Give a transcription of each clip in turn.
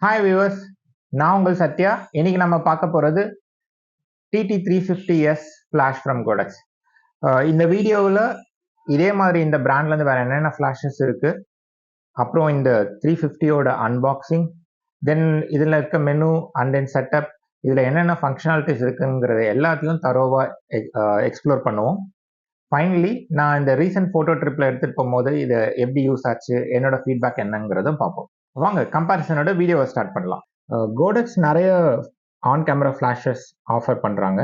Hi viewers, நான் உங்கள் சத்யா. இன்னைக்கு நம்ம பார்க்க போகிறது TT350S ஃப்ளாஷ் ஃப்ரம் கோடெக்ஸ். இந்த வீடியோவில் இதே மாதிரி இந்த பிராண்ட்லேருந்து வேறு என்னென்ன ஃப்ளாஷஸ் இருக்குது, அப்புறம் இந்த 350யோட அன்பாக்சிங், தென் இதில் இருக்க மெனு அண்ட் தென் செட்டப், இதில் என்னென்ன ஃபங்க்ஷனாலிட்டிஸ் இருக்குங்கிறத எல்லாத்தையும் தரோவாக எக்ஸ்ப்ளோர் பண்ணுவோம். ஃபைனலி நான் இந்த ரீசன்ட் ஃபோட்டோ ட்ரிப்பில் எடுத்துகிட்டு போகும்போது இதை எப்படி யூஸ் ஆச்சு, என்னோட ஃபீட்பேக் என்னங்கிறதும் பார்ப்போம். வாங்க கம்பேரிசனோட வீடியோவை ஸ்டார்ட் பண்ணலாம். கோடெக்ஸ் நிறைய ஆன் கேமரா ஃப்ளாஷஸ் ஆஃபர் பண்ணுறாங்க.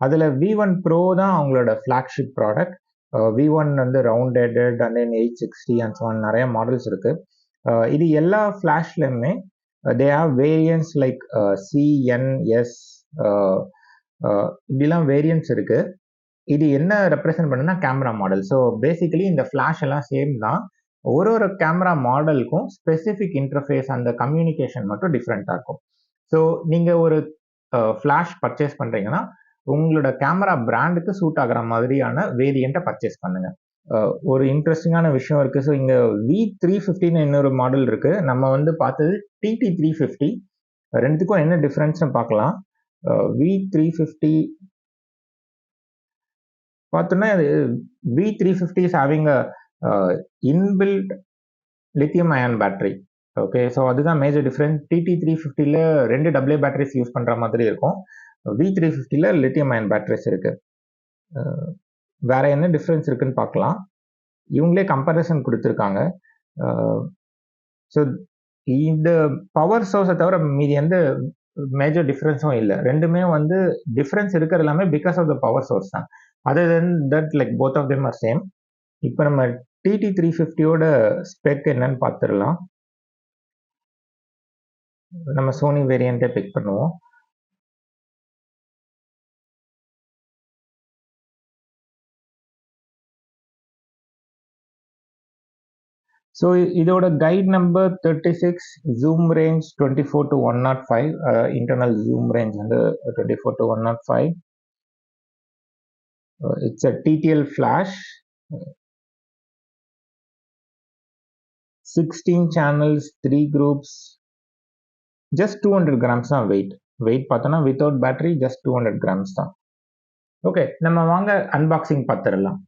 அதில் V1 Pro தான் அவங்களோட ஃப்ளாக்ஷிப் ப்ராடக்ட். V1 வந்து round headed and then 860 and so நிறைய மாடல்ஸ் இருக்குது. இது எல்லா ஃப்ளாஷ்லையுமே they have variants like CNS, இப்படிலாம் வேரியன்ஸ் இருக்குது. இது என்ன ரெப்ரசென்ட் பண்ணுன்னா கேமரா மாடல். ஸோ பேசிக்கலி இந்த ஃப்ளாஷ் எல்லாம் சேம் தான். ஒரு கேமரா மாடலுக்கும் ஸ்பெசிஃபிக் இன்டர்ஃபேஸ் அந்த கம்யூனிகேஷன் மட்டும் டிஃப்ரெண்ட்டாக இருக்கும். ஸோ நீங்கள் ஒரு ஃப்ளாஷ் பர்ச்சேஸ் பண்ணுறீங்கன்னா உங்களோட கேமரா பிராண்டுக்கு சூட் ஆகிற மாதிரியான வேரியண்ட்டை பர்ச்சேஸ் பண்ணுங்கள். ஒரு இன்ட்ரெஸ்டிங்கான விஷயம் இருக்குது. ஸோ இங்கே V350ன்னு இன்னொரு மாடல் இருக்குது. நம்ம வந்து பார்த்தது TT350. ரெண்டுத்துக்கும் என்ன டிஃப்ரென்ஸ்னு பார்க்கலாம். V350 பார்த்தோன்னா V350 is having inbuilt lithium ion battery. Okay, so அதுதான் மேஜர் டிஃப்ரென்ஸ். TT350ல 2 AA பேட்டரிஸ் யூஸ் பண்ணுற மாதிரி இருக்கும். V350ல லித்தியம் அயன் பேட்டரிஸ் இருக்குது. வேற என்ன டிஃப்ரென்ஸ் இருக்குன்னு பார்க்கலாம். இவங்களே கம்பேரிசன் கொடுத்துருக்காங்க. ஸோ இந்த பவர் சோர்ஸை தவிர மீதி எந்த மேஜர் டிஃப்ரென்ஸும் இல்லை. ரெண்டுமே வந்து டிஃப்ரென்ஸ் இருக்கிறது எல்லாமே because of the power source தான். Other than that like both of them are same. இப்போ நம்ம TT350யோட ஸ்பெக் என்னன்னு பார்த்துடலாம். நம்ம சோனி வேரியண்ட்டை பிக் பண்ணுவோம். ஸோ இதோட guide number 36, zoom range 24 to 105, internal zoom range வந்து 24 to 105. It's a TTL flash. 16 channels, 3 groups, just 200 grams தான் வெயிட் பார்த்தோன்னா வித்தவுட் பேட்டரி ஜஸ்ட் 200 grams தான். ஓகே, நம்ம வாங்க அன்பாக்சிங் பார்த்துடலாம்.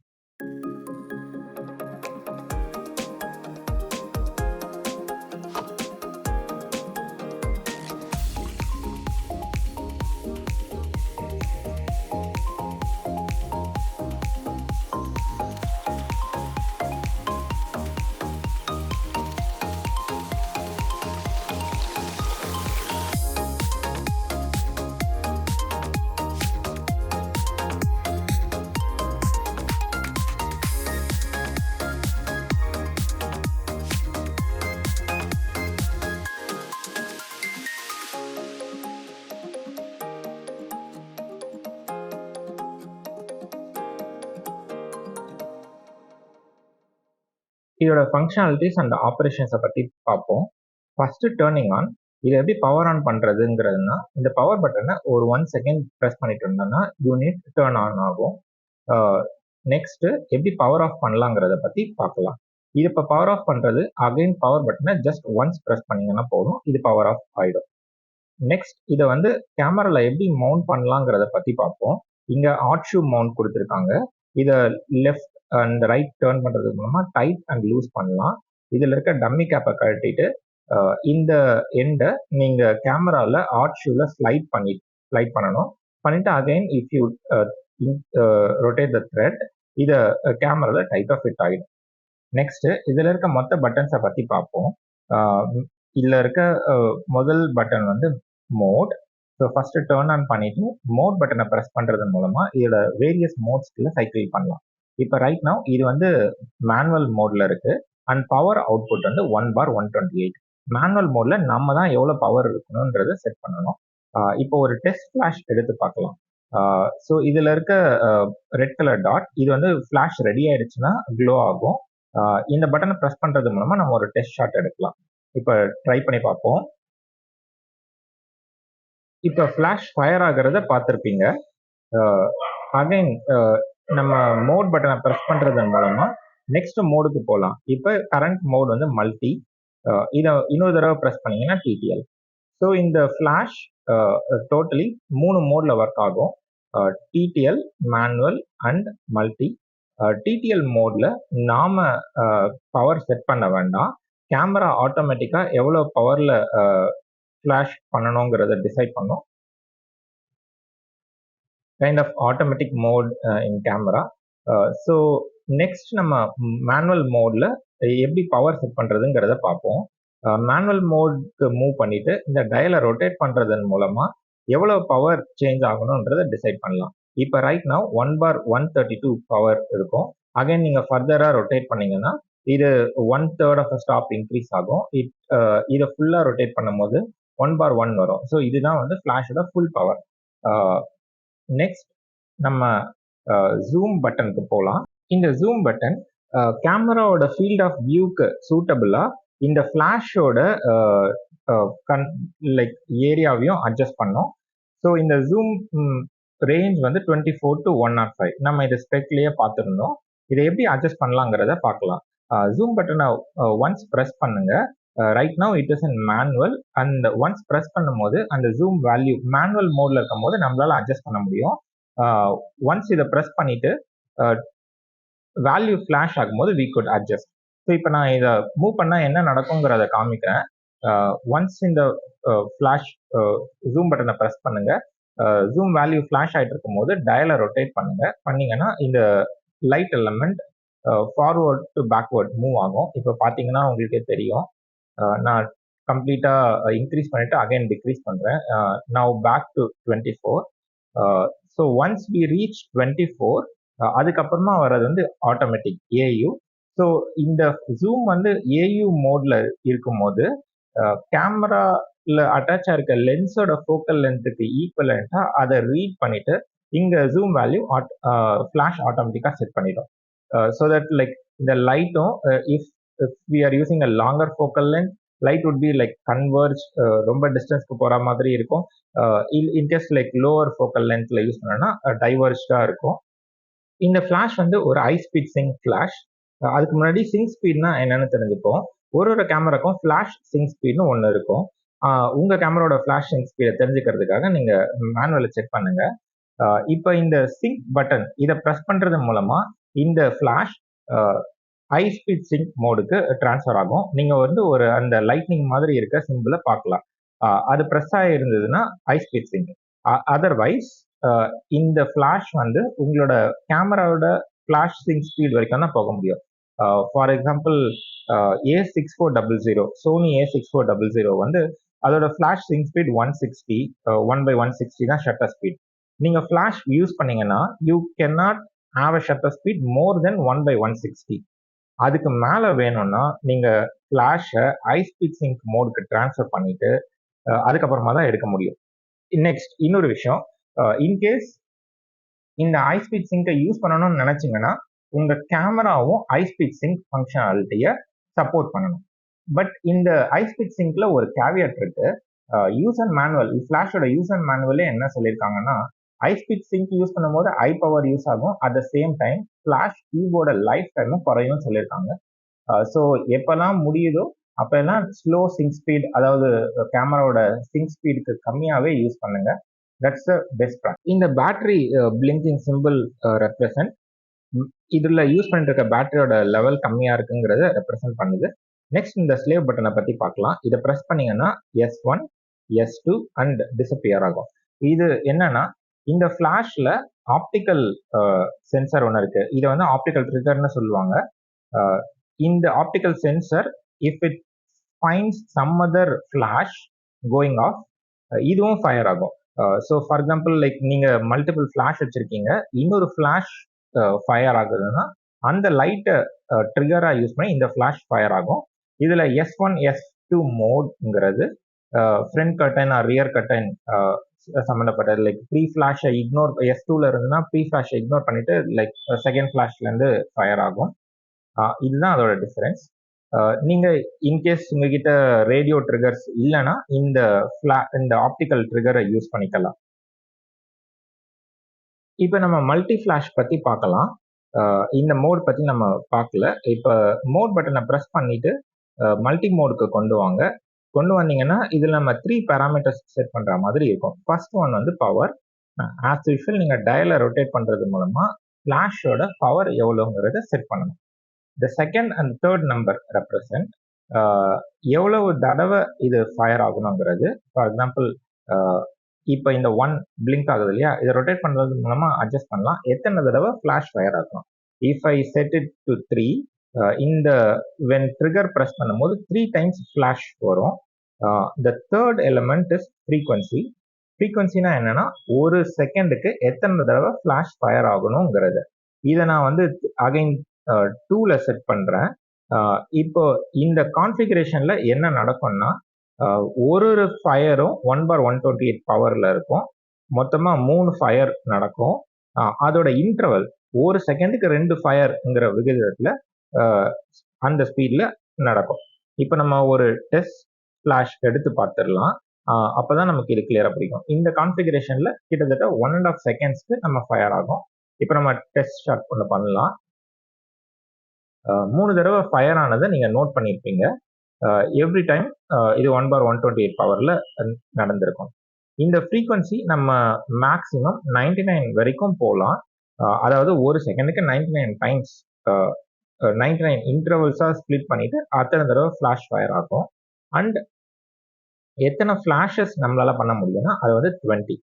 இதோட ஃபங்க்ஷனாலிட்டிஸ் அண்ட் ஆப்ரேஷன்ஸை பற்றி பார்ப்போம். First turning on. இதை எப்படி பவர் ஆன் பண்ணுறதுங்கிறதுனா, இந்த பவர் பட்டனை ஒரு 1 செகண்ட் ப்ரெஸ் பண்ணிட்டு இருந்தோம்னா யூனிட் டேர்ன் ஆன் ஆகும். நெக்ஸ்ட்டு எப்படி பவர் ஆஃப் பண்ணலாங்கிறத பற்றி பார்க்கலாம். இது இப்போ பவர் ஆஃப் பண்ணுறது அகைன் பவர் பட்டனை ஜஸ்ட் ஒன்ஸ் ப்ரெஸ் பண்ணிங்கன்னா போதும், இது பவர் ஆஃப் ஆகிடும். நெக்ஸ்ட் இதை வந்து கேமராவில் எப்படி மவுண்ட் பண்ணலாங்கிறத பற்றி பார்ப்போம். இங்கே ஹாட் ஷூ மவுண்ட் கொடுத்துருக்காங்க. இதை லெஃப்ட் அண்ட் ரைட் டேர்ன் பண்ணுறதுக்கு மூலமாக டைட் அண்ட் லூஸ் பண்ணலாம். இதில் இருக்க டம்மி கேப்பை கழட்டிட்டு இந்த எண்டை நீங்கள் கேமராவில் ஹாட் ஷூவில் ஸ்லைட் பண்ணணும். பண்ணிவிட்டு again if you rotate the thread, இதை கேமராவில் டைட்டாக ஃபிட் ஆகிடும். நெக்ஸ்ட்டு இதில் இருக்க மொத்த பட்டன்ஸை பற்றி பார்ப்போம். இதில் இருக்க முதல் பட்டன் வந்து mode. So first turn on பண்ணிவிட்டு மோட் பட்டனை ப்ரெஸ் பண்ணுறது மூலமாக இதோட வேரியஸ் மோட்ஸ்க்குள்ள சைக்கிள் பண்ணலாம். இப்போ ரைட் நவ் இது வந்து மேனுவல் மோடில் இருக்குது அண்ட் பவர் அவுட்புட் வந்து 1/128. மேனுவல் மோடில் நம்ம தான் எவ்வளோ பவர் இருக்கணுன்றதை செட் பண்ணணும். இப்போ ஒரு டெஸ்ட் ஃப்ளாஷ் எடுத்து பார்க்கலாம். ஸோ இதில் இருக்க ரெட் கலர் டாட், இது வந்து ஃப்ளாஷ் ரெடி ஆயிடுச்சுன்னா க்ளோ ஆகும். இந்த பட்டனை ப்ரெஸ் பண்ணுறது மூலமாக நம்ம ஒரு டெஸ்ட் ஷாட் எடுக்கலாம். இப்போ ட்ரை பண்ணி பார்ப்போம். இப்போ ஃப்ளாஷ் ஃபயர் ஆகிறத பார்த்துருப்பீங்க. அகைன் நம்ம மோட் பட்டனை ப்ரெஸ் பண்ணுறதன் மூலமாக நெக்ஸ்ட் மோடுக்கு போகலாம். இப்போ கரண்ட் மோட் வந்து மல்டி. இதை இன்னொரு தடவை ப்ரெஸ் பண்ணிங்கன்னா TTL. ஸோ இந்த ஃப்ளாஷ் டோட்டலி 3 மோடில் ஒர்க் ஆகும். DDL, manual and multi. DDL மோடில் நாம பவர் செட் பண்ண வேண்டாம். கேமரா ஆட்டோமேட்டிக்காக எவ்வளோ பவரில் ஃப்ளாஷ் பண்ணணுங்கிறத டிசைட் பண்ணும். Kind of automatic mode in camera. So next நம்ம மேனுவல் மோடில் எப்படி பவர் செட் பண்ணுறதுங்கிறத பார்ப்போம். மேனுவல் மோட்க்கு மூவ் பண்ணிட்டு இந்த டயலை ரொட்டேட் பண்ணுறதன் மூலமாக எவ்வளோ பவர் சேஞ்ச் ஆகணுன்றதை டிசைட் பண்ணலாம். இப்போ ரைட் நவ் 1/132 பவர் இருக்கும். அகைன் நீங்கள் ஃபர்தராக ரொட்டேட் பண்ணீங்கன்னா இது 1/3 ஆஃப் ஸ்டாப் இன்க்ரீஸ் ஆகும். இதை ஃபுல்லாக ரொட்டேட் பண்ணும்போது 1/1 வரும். ஸோ இதுதான் வந்து ஃப்ளாஷோட ஃபுல் பவர். நெக்ஸ்ட் நம்ம ஜூம் பட்டனுக்கு போகலாம். இந்த ஜூம் பட்டன் கேமராவோட ஃபீல்ட் ஆஃப் வியூக்கு சூட்டபிளாக இந்த ஃப்ளாஷோட லைக் ஏரியாவையும் அட்ஜஸ்ட் பண்ணோம். ஸோ இந்த ஜூம் ரேஞ்ச் வந்து 24 to 105. நம்ம இதை ஸ்பெக்லேயே பார்த்துருந்தோம். இதை எப்படி அட்ஜஸ்ட் பண்ணலாங்கிறத பார்க்கலாம். ஜூம் பட்டனை ஒன்ஸ் ப்ரெஸ் பண்ணுங்க. Right now it is in manual. And once press பண்ணும்போது அந்த ஜூம் வேல்யூ மேனுவல் மோடில் இருக்கும் போது நம்மளால அட்ஜஸ்ட் பண்ண முடியும். ஒன்ஸ் இதை ப்ரெஸ் பண்ணிட்டு வேல்யூ ஃப்ளாஷ் ஆகும்போது we could adjust. ஸோ இப்போ நான் இதை மூவ் பண்ணால் என்ன நடக்குங்கிறத காமிக்கிறேன். ஒன்ஸ் இந்த ஃப்ளாஷ் ஜூம் பட்டனை ப்ரெஸ் பண்ணுங்க. ஜூம் வேல்யூ ஃப்ளாஷ் ஆகிட்டு இருக்கும்போது டயலை ரொட்டேட் பண்ணீங்கன்னா இந்த light element forward to backward move ஆகும். இப்போ பார்த்தீங்கன்னா உங்களுக்கே தெரியும். நான் கம்ப்ளீட்டாக இன்க்ரீஸ் பண்ணிட்டு அகைன் டிக்ரீஸ் பண்ணுறேன். Now back to 24. So once we reach 24 அதுக்கப்புறமா வர்றது வந்து ஆட்டோமேட்டிக் ஏயு. ஸோ இந்த ஜூம் வந்து ஏயு மோட்ல இருக்கும்போது கேமரால அட்டாச் ஆயிருக்க லென்ஸோட ஃபோக்கல் லென்த்துக்கு ஈக்குவலண்டா அதை ரீட் பண்ணிட்டு இங்க ஜூம் வேல்யூ ஃபிளாஷ் ஆட்டோமேட்டிக்கா செட் பண்ணிடும். ஸோ தட் லைக் இந்த லைட்டும் if we are using a longer focal length light would be like converge, ரொம்ப டிஸ்டன்ஸ்க்கு போற மாதிரி இருக்கும். இன்கேஸ் லைக் லோவர் ஃபோக்கல் லென்த்ல யூஸ் பண்ணோம்னா டைவர்ஜா இருக்கும். இந்த ஃபிளாஷ் வந்து ஒரு ஹை ஸ்பீட் சிங்க் ஃபிளாஷ். அதுக்கு முன்னாடி சிங்க் ஸ்பீட்னா என்னன்னு தெரிஞ்சுப்போம். ஒரு கேமராக்கும் ஃபிளாஷ் சிங்க் ஸ்பீட்னு ஒன்று இருக்கும். உங்க கேமராவோட ஃபிளாஷ் சிங்க் ஸ்பீடை தெரிஞ்சுக்கிறதுக்காக நீங்க மேனுவலை செக் பண்ணுங்க. இப்போ இந்த சிங்க் பட்டன் இதை ப்ரெஸ் பண்றது மூலமா இந்த ஃபிளாஷ் ஹை ஸ்பீட் சிங்க் மோடுக்கு டிரான்ஸ்ஃபர் ஆகும். நீங்க வந்து ஒரு அந்த லைட்னிங் மாதிரி இருக்க சிம்பிளை பார்க்கலாம். அது ப்ரெஸ் ஆகிருந்ததுன்னா ஹை ஸ்பீட் சிங்க். அதர்வைஸ் இந்த ஃபிளாஷ் வந்து உங்களோட கேமராவோட ஃபிளாஷ் சிங்க் ஸ்பீட் வரைக்கும் தான் போக முடியும். For example A6400 Sony A6400 வந்து அதோட ஃபிளாஷ் சிங்க் ஸ்பீட் 160, 1/160 தான் ஷட்டர் ஸ்பீட். நீங்க ஃபிளாஷ் யூஸ் பண்ணீங்கன்னா you can not have a shutter speed more than 1/160. அதுக்கு மேலே வேணும்னா நீங்க ஃபிளாஷை ஹை ஸ்பீட் சிங்க் மோடுக்கு டிரான்ஸ்ஃபர் பண்ணிட்டு அதுக்கப்புறமா தான் எடுக்க முடியும். நெக்ஸ்ட் இன்னொரு விஷயம், இன்கேஸ் இந்த ஹை ஸ்பீட் சிங்கை யூஸ் பண்ணணும்னு நினைச்சீங்கன்னா உங்க கேமராவும் ஹை ஸ்பீட் சிங்க் ஃபங்க்ஷனாலிட்டியை சப்போர்ட் பண்ணணும். பட் இந்த ஹை ஸ்பீட் சிங்க்ல ஒரு கேவியட் இருக்கு. யூசர் மேனுவல், ஃபிளாஷோட யூசர் மேனுவலே என்ன சொல்லியிருக்காங்கன்னா ஹை ஸ்பீட் சிங்க் யூஸ் பண்ணும்போது ஹை பவர் யூஸ் ஆகும், at the same time flash டியூபோட லைஃப் டைமும் குறையும் சொல்லியிருக்காங்க. ஸோ எப்பெல்லாம் முடியுதோ அப்பெல்லாம் ஸ்லோ சிங்க் ஸ்பீட், அதாவது கேமராவோட சிங்க் ஸ்பீடுக்கு கம்மியாகவே யூஸ் பண்ணுங்க. That's the best practice. இந்த பேட்டரி பிளிங்கிங் சிம்பிள் ரெப்ரசன்ட் இதுல யூஸ் பண்ணிட்டு இருக்க பேட்டரியோட லெவல் கம்மியா இருக்குங்கிறத ரெப்ரசென்ட் பண்ணுது. நெக்ஸ்ட் இந்த ஸ்லேவ் பட்டனை பத்தி பார்க்கலாம். இதை ப்ரெஸ் பண்ணீங்கன்னா S1, S2 அண்ட் டிசப்பியர் ஆகும். இது என்னன்னா இந்த ஃபிளாஷ்ல ஆப்டிக்கல் சென்சர் ஒன்று இருக்கு. இதை வந்து ஆப்டிக்கல் ட்ரிகர்னு சொல்லுவாங்க. இந்த optical sensor if it finds some other flash going off இதுவும் ஃபயர் ஆகும். ஸோ ஃபார் எக்ஸாம்பிள் லைக் நீங்க மல்டிபிள் ஃபிளாஷ் வச்சிருக்கீங்க, இன்னொரு ஃபிளாஷ் ஃபயர் ஆகுதுன்னா அந்த லைட்டை ட்ரிகரா யூஸ் பண்ணி இந்த ஃபிளாஷ் ஃபயர் ஆகும். இதுல S1, S2 மோட்ங்கிறது front curtain or rear curtain சம்மந்தப்பட்டது. லைக் ப்ரீ ஃபிளாஷை இக்னோர், S2ல இருந்துன்னா ப்ரீ ஃபிளாஷை இக்னோர் பண்ணிட்டு லைக் செகண்ட் ஃபிளாஷ்ல இருந்து ஃபயர் ஆகும். இதுதான் அதோட டிஃபரன்ஸ். நீங்க இன்கேஸ் உங்ககிட்ட ரேடியோ ட்ரிகர்ஸ் இல்லைன்னா இந்த ஆப்டிக்கல் ட்ரிகரை யூஸ் பண்ணிக்கலாம். இப்போ நம்ம மல்டி ஃபிளாஷ் பத்தி பார்க்கலாம். இந்த மோட் பத்தி நம்ம பார்க்கல. இப்போ மோட் பட்டனை ப்ரெஸ் பண்ணிட்டு மல்டி மோடுக்கு கொண்டு வாங்க. கொண்டு வந்தீங்கன்னா இதில் நம்ம 3 பேராமீட்டர்ஸ் செட் பண்ணுற மாதிரி இருக்கும். ஃபர்ஸ்ட் ஒன் வந்து பவர். ஆஸ் யூஷுவல் நீங்கள் டயலை ரொட்டேட் பண்ணுறது மூலமாக ஃப்ளாஷோட பவர் எவ்வளோங்கிறத செட் பண்ணணும். The second and third number represent எவ்வளவு தடவை இது ஃபயர் ஆகணுங்கிறது. ஃபார் எக்ஸாம்பிள் இப்போ இந்த 1 பிளிங்க் ஆகுது இல்லையா, இதை ரொட்டேட் பண்ணுறது மூலமாக அட்ஜஸ்ட் பண்ணலாம் எத்தனை தடவை ஃப்ளாஷ் ஃபயர் ஆகணும். If I set it to 3, இந்த வென் ட்ரிகர் ப்ரெஸ் பண்ணும்போது 3 டைம்ஸ் ஃப்ளாஷ் வரும். The third element is frequency. ஃப்ரீக்வன்சினா என்னன்னா ஒரு செகண்டுக்கு எத்தனை தடவை ஃப்ளாஷ் ஃபயர் ஆகணுங்கிறது. இதை நான் வந்து அகைன் 2ல செட் பண்ணுறேன். இப்போ இந்த கான்ஃபிகரேஷன்ல என்ன நடக்கும்னா ஒரு ஃபயரும் 1/128 பவர்ல இருக்கும். மொத்தமாக 3 ஃபயர் நடக்கும். அதோட இன்டர்வல் ஒரு செகண்டுக்கு 2 ஃபயர்ங்கிற விகிதத்தில் அந்த ஸ்பீடில் நடக்கும். இப்போ நம்ம ஒரு டெஸ்ட் ஃப்ளாஷ் எடுத்து பார்த்துடலாம். அப்போதான் நமக்கு இது கிளியராக பிடிக்கும். இந்த கான்ஃபிகரேஷனில் கிட்டத்தட்ட 1.5 செகண்ட்ஸ்க்கு நம்ம ஃபயர் ஆகும். இப்போ நம்ம டெஸ்ட் ஷாட் ஒன்று பண்ணலாம். 3 தடவை ஃபயர் ஆனதை நீங்கள் நோட் பண்ணியிருப்பீங்க. எவ்ரி டைம் இது 1/128 பவரில் நடந்திருக்கும். இந்த ஃப்ரீக்வன்சி நம்ம மேக்ஸிமம் 99 வரைக்கும் போகலாம். அதாவது ஒரு செகண்டுக்கு 99 டைம்ஸ் 99 இன்டர்வல்ஸாக ஸ்ப்ளிட் பண்ணிட்டு அத்தனை தடவை ஃப்ளாஷ் ஃபயர் ஆகும். அண்ட் எத்தனை ஃப்ளாஷஸ் நம்மளால பண்ண முடியும்னா அது வந்து 20.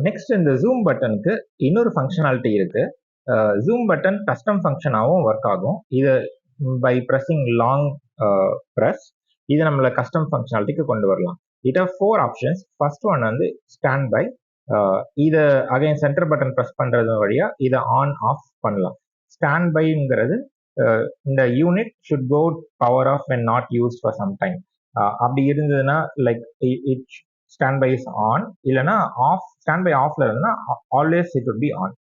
நெக்ஸ்ட் இந்த ஜூம் பட்டனுக்கு இன்னொரு ஃபங்க்ஷனாலிட்டி இருக்கு. ஜூம் பட்டன் கஸ்டம் ஃபங்க்ஷனாகவும் ஒர்க் ஆகும். இது பை ப்ரெஸ்ஸிங் லாங் ப்ரெஸ் இதை நம்மள கஸ்டம் ஃபங்க்ஷனாலிட்டிக்கு கொண்டு வரலாம். It have 4 options. First one வந்து ஸ்டாண்ட் பை. இதை அகைன் சென்டர் பட்டன் ப்ரெஸ் பண்ணுறது வழியாக இதை ஆன் ஆஃப் பண்ணலாம். ஸ்டாண்ட் பைங்கிறது இந்த unit should go power off when not used for some time. அப்படி இருந்ததுன்னா like it stand by is on, இல்லைன்னா ஆஃப். ஸ்டாண்ட் பை ஆஃப்ல இருந்ததுன்னா always it would be on.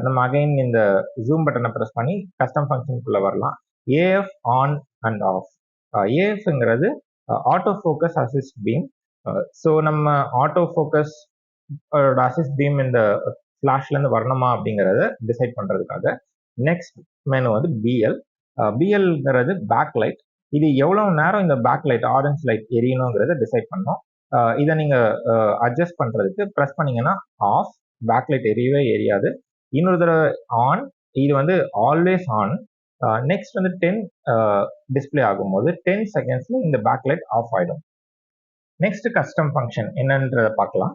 நம்ம அகைன் இந்த ஜூம் பட்டனை ப்ரெஸ் பண்ணி கஸ்டம் ஃபங்க்ஷனுக்குள்ளே வரலாம். AF on and half. ஏஎஃப்ங்கிறது auto focus assist beam. So நம்ம ஆட்டோ ஃபோக்கஸ் அசிஸ்ட் பீம் இந்த ஃப்ளாஷ்லேருந்து வரணுமா அப்படிங்கிறத டிசைட் பண்ணுறதுக்காக. நெக்ஸ்ட் மெனு வந்து பிஎல். பிஎல்ங்கிறது பேக் லைட். இது எவ்வளோ நேரம் இந்த பேக் லைட் ஆரஞ்ச் லைட் எரியணுங்கிறத டிசைட் பண்ணோம். இதை நீங்கள் அட்ஜஸ்ட் பண்ணுறதுக்கு ப்ரெஸ் பண்ணிங்கன்னா ஆஃப், பேக் லைட் எரியவே எரியாது. இன்னொரு தடவை ஆன், இது வந்து ஆல்வேஸ் ஆன். நெக்ஸ்ட் வந்து 10 டிஸ்பிளே ஆகும்போது 10 செகண்ட்ஸ்ல இந்த பேக் லைட் ஆஃப் ஆகிடும். நெக்ஸ்ட் கஸ்டம் ஃபங்க்ஷன் என்னன்றத பார்க்கலாம்.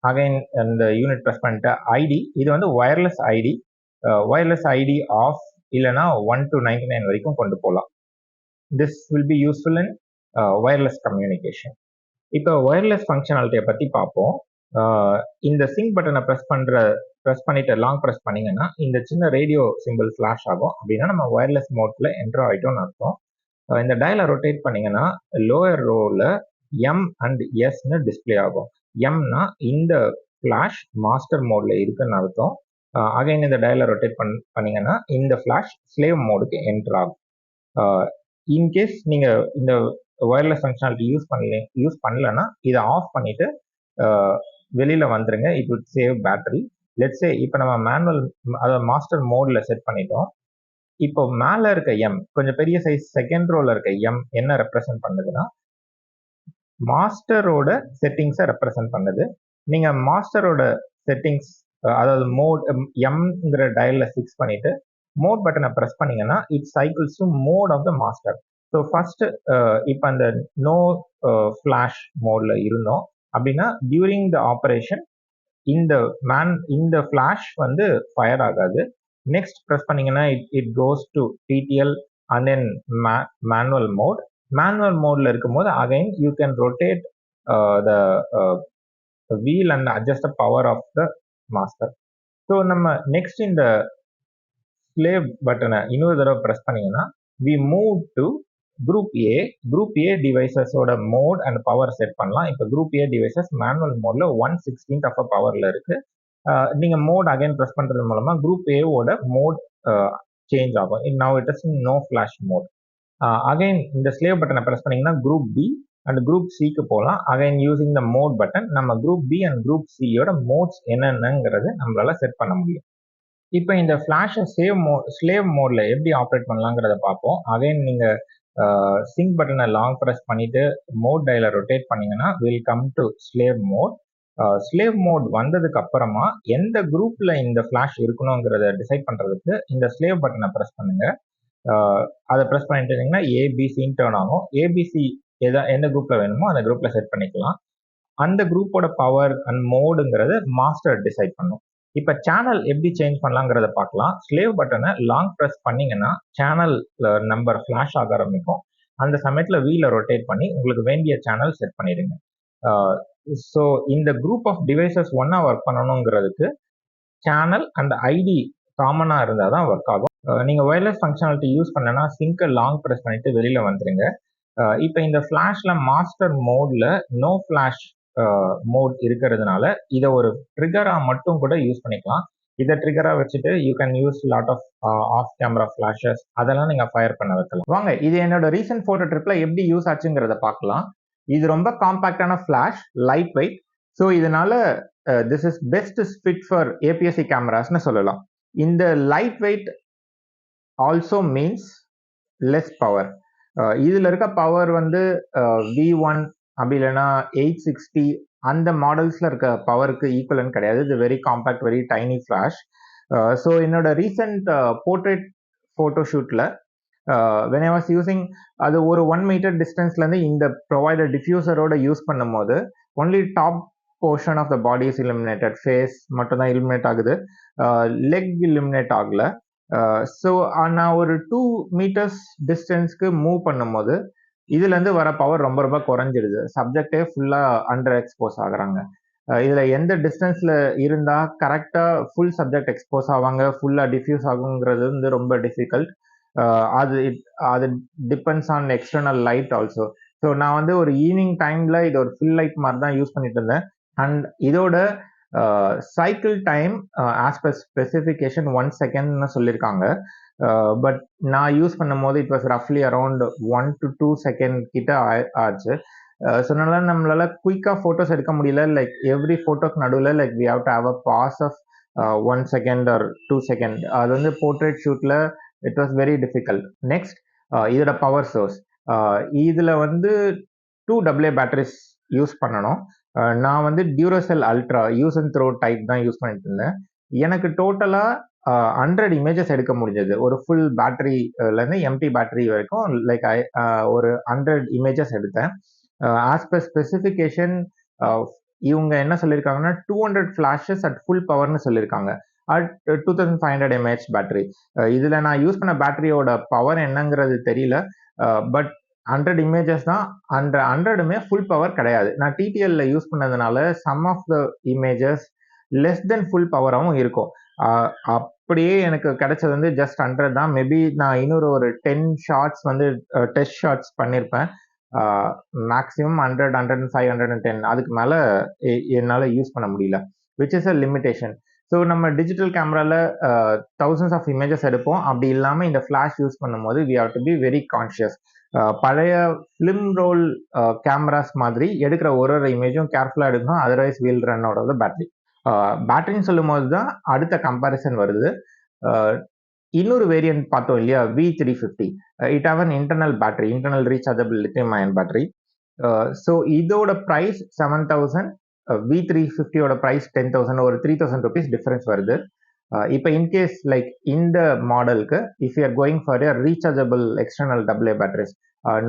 அகைன் இந்த யூனிட் ப்ரெஸ் பண்ணிட்டு ஐடி, இது வந்து wireless ID. Wireless ID off இல்லைன்னா 1 to 99 வரைக்கும் கொண்டு போகலாம். This will be useful in wireless communication. இப்போ ஒயர்லெஸ் ஃபங்க்ஷனாலிட்டியை பற்றி பார்ப்போம். இந்த சிங்க் பட்டனை ப்ரெஸ் பண்ணிட்டு லாங் ப்ரெஸ் பண்ணிங்கன்னா இந்த சின்ன ரேடியோ சிம்பிள் ஃப்ளாஷ் ஆகும். அப்படின்னா நம்ம ஒயர்லெஸ் மோட்ல என்டர் ஆகிட்டோம்னு அர்த்தம். இந்த டயலை ரொட்டேட் பண்ணிங்கன்னா லோயர் ரோவில் எம் அண்ட் எஸ்ன்னு டிஸ்பிளே ஆகும். எம்னா இந்த ஃப்ளாஷ் மாஸ்டர் மோட்ல இருக்குன்னு அர்த்தம். அகைன் இந்த டயலை ரொட்டேட் பண்ணிங்கன்னா இந்த ஃப்ளாஷ் ஸ்லேவ் மோடுக்கு என்டர் ஆகும். இன்கேஸ் நீங்கள் இந்த ஒயர்லெஸ் ஃபங்க்ஷனாலிட்டி யூஸ் பண்ணலன்னா இதை ஆஃப் பண்ணிட்டு வெளியில் வந்துருங்க. It would save battery. Let's say இப்போ நம்ம மேனுவல் அதாவது மாஸ்டர் மோடில் செட் பண்ணிட்டோம். இப்போ மேலே இருக்க எம், கொஞ்சம் பெரிய சைஸ் செகண்ட் ரோவில் இருக்க எம் என்ன ரெப்ரசன்ட் பண்ணுதுன்னா மாஸ்டரோட செட்டிங்ஸை ரெப்ரசன்ட் பண்ணுது. நீங்கள் மாஸ்டரோட செட்டிங்ஸ் அதாவது மோட் எம்ங்கிற டயலில் ஃபிக்ஸ் பண்ணிட்டு மோட் பட்டனை ப்ரெஸ் பண்ணீங்கன்னா it cycles to mode of the master. So first இப்போ அந்த நோ ஃப்ளாஷ் மோடில் இருந்தோம் அப்படின்னா டியூரிங் த ஆப்ரேஷன் இந்த ஃப்ளாஷ் வந்து ஃபயர் ஆகாது. நெக்ஸ்ட் ப்ரெஸ் பண்ணீங்கன்னா it goes to TTL and then manual mode. Manual மோடில் இருக்கும்போது again you can rotate the wheel and adjust the power of the master. So நம்ம நெக்ஸ்ட் இந்த slave பட்டனை இன்னொரு தடவை ப்ரெஸ் பண்ணீங்கன்னா we move to group A டிவைசஸோட mode and power set பண்ணலாம். இப்போ குரூப் ஏ டிவைசஸ் மேனுவல் மோட்ல 1/16 ஆஃப் பவர்ல இருக்கு. நீங்க மோட் அகைன் ப்ரெஸ் பண்றது மூலமா குரூப் ஏவோட மோட் சேஞ்ச் ஆகும். Now it is no flash mode. Again இந்த ஸ்லேவ் பட்டனை ப்ரெஸ் பண்ணீங்கன்னா குரூப் பி அண்ட் குரூப் சிக்கு போகலாம். Again using the mode button நம்ம குரூப் பி அண்ட் குரூப் சியோட மோட்ஸ் என்னென்னங்கிறது நம்மளால செட் பண்ண முடியும். இப்போ இந்த ஃபிளாஷை ஸ்லேவ் மோட்ல எப்படி ஆப்ரேட் பண்ணலாங்கிறத பார்ப்போம். அகைன் நீங்க சிங்க் பட்டனை லாங் ப்ரெஸ் பண்ணிட்டு மோட் டயலை ரொட்டேட் பண்ணீங்கன்னா will come to slave mode. Slave mode வந்ததுக்கு அப்புறமா எந்த குரூப்ல இந்த ஃபிளாஷ் இருக்கணுங்கிறத டிசைட் பண்றதுக்கு இந்த ஸ்லேவ் பட்டனை ப்ரெஸ் பண்ணுங்க. அதை ப்ரெஸ் பண்ணிட்டு இருந்தீங்கன்னா ஏபிசின்னு டேர்ன் ஆகும். ஏபிசி எந்த குரூப்ல வேணுமோ அந்த குரூப்ல செட் பண்ணிக்கலாம். அந்த குரூப்போட பவர் அண்ட் மோடுங்கிறது மாஸ்டர் டிசைட் பண்ணும். இப்போ சேனல் எப்படி சேஞ்ச் பண்ணலாங்கிறத பார்க்கலாம். ஸ்லேவ் பட்டனை லாங் ப்ரெஸ் பண்ணீங்கன்னா சேனல் நம்பர் ஃபிளாஷ் ஆக ஆரம்பிக்கும். அந்த சமயத்தில் வீலை ரொட்டேட் பண்ணி உங்களுக்கு வேண்டிய சேனல் செட் பண்ணிடுங்க. ஸோ இந்த குரூப் ஆஃப் டிவைசஸ் ஒன்னா ஒர்க் பண்ணணுங்கிறதுக்கு சேனல் அண்ட் ஐடி காமனாக இருந்தால் தான் ஒர்க் ஆகும். நீங்கள் ஒயர்லெஸ் ஃபங்க்ஷனாலிட்டி யூஸ் பண்ணனா சிங்கை லாங் ப்ரெஸ் பண்ணிட்டு வெளியில் வந்துருங்க. இப்போ இந்த ஃப்ளாஷில் மாஸ்டர் மோடில் நோ ஃப்ளாஷ் மோட் இருக்கிறதுனால இதை ஒரு ட்ரிகராக மட்டும் கூட யூஸ் பண்ணிக்கலாம். இதை ட்ரிகராக வச்சுட்டு you can use lot of camera flashes அதெல்லாம் நீங்கள் ஃபயர் பண்ண வைக்கலாம். வாங்க இது என்னோட ரீசன்ட் ஃபோட்டோ ட்ரிப்பில் எப்படி யூஸ் ஆச்சுங்கிறத பார்க்கலாம். இது ரொம்ப காம்பாக்டான ஃப்ளாஷ், லைட் வெயிட். ஸோ இதனால this is best fit for APSC கேமராஸ்னு சொல்லலாம். இந்த light weight also means less power. இதில் இருக்க பவர் வந்து V1 அப்படி இல்லைன்னா 860 அந்த மாடல்ஸில் இருக்க பவருக்கு ஈக்குவலன் கிடையாது. இது very compact, very tiny flash. So என்னோட ரீசெண்ட் போர்ட்ரேட் ஃபோட்டோ ஷூட்டில் when I was using அது ஒரு 1 மீட்டர் டிஸ்டன்ஸ்லேருந்து இந்த ப்ரொவைடர் டிஃப்யூசரோட யூஸ் பண்ணும்போது only top portion of the body is eliminated. Face மட்டும் தான் இலிமினேட் ஆகுது, லெக் இலிமினேட் ஆகலை. ஸோ நான் ஒரு 2 மீட்டர்ஸ் டிஸ்டன்ஸ்க்கு மூவ் பண்ணும்போது இதுலேருந்து வர பவர் ரொம்ப ரொம்ப குறைஞ்சிடுது. சப்ஜெக்டே ஃபுல்லாக அண்டர் எக்ஸ்போஸ் ஆகுறாங்க. இதில் எந்த டிஸ்டன்ஸில் இருந்தால் கரெக்டாக ஃபுல் சப்ஜெக்ட் எக்ஸ்போஸ் ஆவாங்க, ஃபுல்லாக டிஃப்யூஸ் ஆகுங்கிறது வந்து ரொம்ப டிஃபிகல்ட். அது depends on external light also. So நான் வந்து ஒரு ஈவினிங் டைமில் இது ஒரு ஃபுல் லைட் மாதிரி தான் யூஸ் பண்ணிட்டு இருந்தேன். அண்ட் இதோட cycle time as per specification 1 செகண்ட்னு சொல்லியிருக்காங்க. பட் நான் யூஸ் பண்ணும் போது இட் வாஸ் ரஃப்லி அரௌண்ட் 1 to 2 செகண்ட் கிட்ட ஆச்சு. ஸோ அதனால நம்மளால குயிக்காக ஃபோட்டோஸ் எடுக்க முடியல. லைக் எவ்ரி ஃபோட்டோக்கு நடுவில் like we have to have a pause of 1 second or 2 second. அது வந்து போர்ட்ரேட் ஷூட்டில் it was very difficult. Next இதோட பவர் சோர்ஸ். இதில் வந்து 2 AA பேட்டரிஸ் யூஸ் பண்ணணும். நான் வந்து Duracell ultra use and throw type தான் யூஸ் பண்ணிட்டு இருந்தேன். எனக்கு டோட்டலாக 100 இமேஜஸ் எடுக்க முடிஞ்சது. ஒரு ஃபுல் பேட்டரிலேருந்து எம்டி பேட்டரி வரைக்கும் லைக் ஒரு 100 இமேஜஸ் எடுத்தேன். ஆஸ் பர் ஸ்பெசிஃபிகேஷன் இவங்க என்ன சொல்லியிருக்காங்கன்னா 200 ஃப்ளாஷஸ் அட் ஃபுல் பவர்னு சொல்லியிருக்காங்க. At 2500 mAh battery. இதில் நான் யூஸ் பண்ண பேட்டரியோட பவர் என்னங்கிறது தெரியல. பட் 100 இமேஜஸ் தான். அந்த 100மே ஃபுல் பவர் கிடையாது. நான் டிடிஎல்ல யூஸ் பண்ணதுனால some of the images less than full பவராகவும் இருக்கும். அப்படியே எனக்கு கிடைச்சது வந்து ஜஸ்ட் 100 தான். மேபி நான் இன்னொரு ஒரு 10 ஷார்ட்ஸ் வந்து டெஸ்ட் ஷார்ட்ஸ் பண்ணியிருப்பேன். மேக்ஸிமம் 100, 105, 110 அதுக்கு மேலே என்னால் யூஸ் பண்ண முடியல, which is a limitation. So நம்ம டிஜிட்டல் கேமராவில் thousands ஆஃப் இமேஜஸ் எடுப்போம். அப்படி இல்லாமல் இந்த ஃப்ளாஷ் யூஸ் பண்ணும்போது we have to be very conscious. பழைய ஃபிலிம் ரோல் கேமராஸ் மாதிரி எடுக்கிற ஒரு இமேஜும் கேர்ஃபுல்லாக எடுக்கணும். Otherwise we'll run out of the battery. பேட்டரின்னு சொல்லும் போது தான் அடுத்த கம்பேரிசன் வருது. இன்னொரு வேரியன்ட் பார்த்தோம் இல்லையா, V350. It have an internal battery, internal rechargeable lithium ion battery. So இதோட ப்ரைஸ் 7000, V350யோட ப்ரைஸ் 10,000, ஒரு 3,000 rupees டிஃபரன்ஸ் வருது. இப்போ இன்கேஸ் லைக் இந்த மாடலுக்கு if you are going for a rechargeable external AA batteries,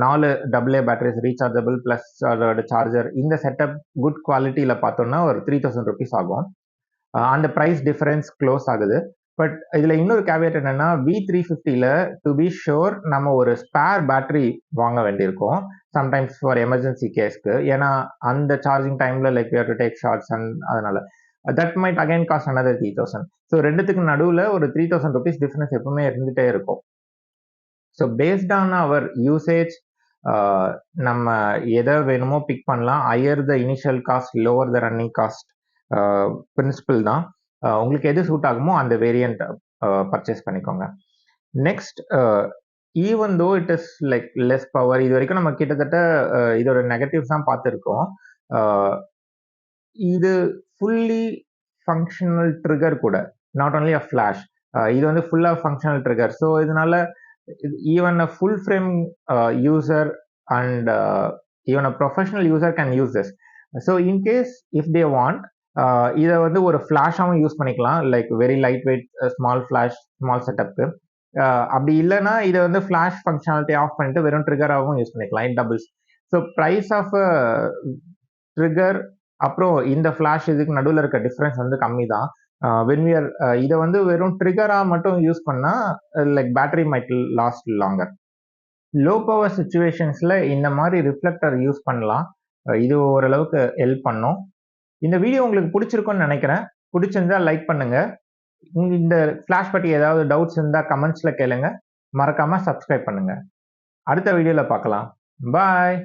4 AA batteries rechargeable plus அதோட charger, இந்த setup good குவாலிட்டியில் பார்த்தோம்னா ஒரு 3,000 rupees ஆகும். அந்த ப்ரைஸ் டிஃபரன்ஸ் க்ளோஸ் ஆகுது. பட் இதில் இன்னொரு கேவியட் என்னன்னா, V350ல டு பி ஷோர் நம்ம ஒரு ஸ்பேர் பேட்டரி வாங்க வேண்டியிருக்கும் சம்டைம்ஸ் ஃபார் எமர்ஜென்சி கேஸ்க்கு. ஏன்னா அந்த சார்ஜிங் டைமில் like we have to take shots and அதனால that might again cost another 3,000. So ரெண்டுத்துக்கு நடுவில் ஒரு 3,000 rupees டிஃபரன்ஸ் எப்பவுமே இருந்துகிட்டே இருக்கும். So based on our usage நம்ம எதை வேணுமோ பிக் பண்ணலாம். Higher the initial cost, lower the running cost principle தான். உங்களுக்கு எது சூட் ஆகுமோ அந்த வேரியண்ட் பர்ச்சேஸ் பண்ணிக்கோங்க. Next, even though it is like less power, இது வரைக்கும் நம்ம கிட்டத்தட்ட இதோட நெகட்டிவ்ஸ் தான் பார்த்துருக்கோம். இது ஃபுல்லி ஃபங்க்ஷனல் ட்ரிகர் கூட, நாட் ஓன்லி அ ஃப்ளாஷ். இது வந்து ஃபுல்லாக ஃபங்க்ஷனல் ட்ரிகர். ஸோ இதனால even a full frame user and even a professional user can use this. So in case if they want, இதை வந்து ஒரு ஃப்ளாஷாகவும் யூஸ் பண்ணிக்கலாம், like very light weight small flash small செட்டப்க்கு. அப்படி இல்லைன்னா இதை வந்து ஃப்ளாஷ் ஃபங்க்ஷனாலிட்டி ஆஃப் பண்ணிட்டு வெறும் ட்ரிகராகவும் யூஸ் பண்ணிக்கலாம். It doubles. So price off trigger அப்புறம் இந்த ஃப்ளாஷ் இதுக்கு நடுவில் இருக்க டிஃப்ரென்ஸ் வந்து கம்மி தான். வென் வி ஆர் இதை வந்து வெறும் ட்ரிகராக மட்டும் யூஸ் பண்ணால் like battery might last longer. Low power சுச்சுவேஷன்ஸில் இந்த மாதிரி ரிஃப்ளெக்டர் யூஸ் பண்ணலாம். இது ஓரளவுக்கு ஹெல்ப் பண்ணும். இந்த வீடியோ உங்களுக்கு பிடிச்சிருக்கும்னு நினைக்கிறேன். பிடிச்சிருந்தா லைக் பண்ணுங்க. இந்த ஃப்ளாஷ் பற்றி ஏதாவது டவுட்ஸ் இருந்தால் கமெண்ட்ஸில் கேளுங்க. மறக்காமல் சப்ஸ்கிரைப் பண்ணுங்க. அடுத்த வீடியோவில் பார்க்கலாம். பாய்.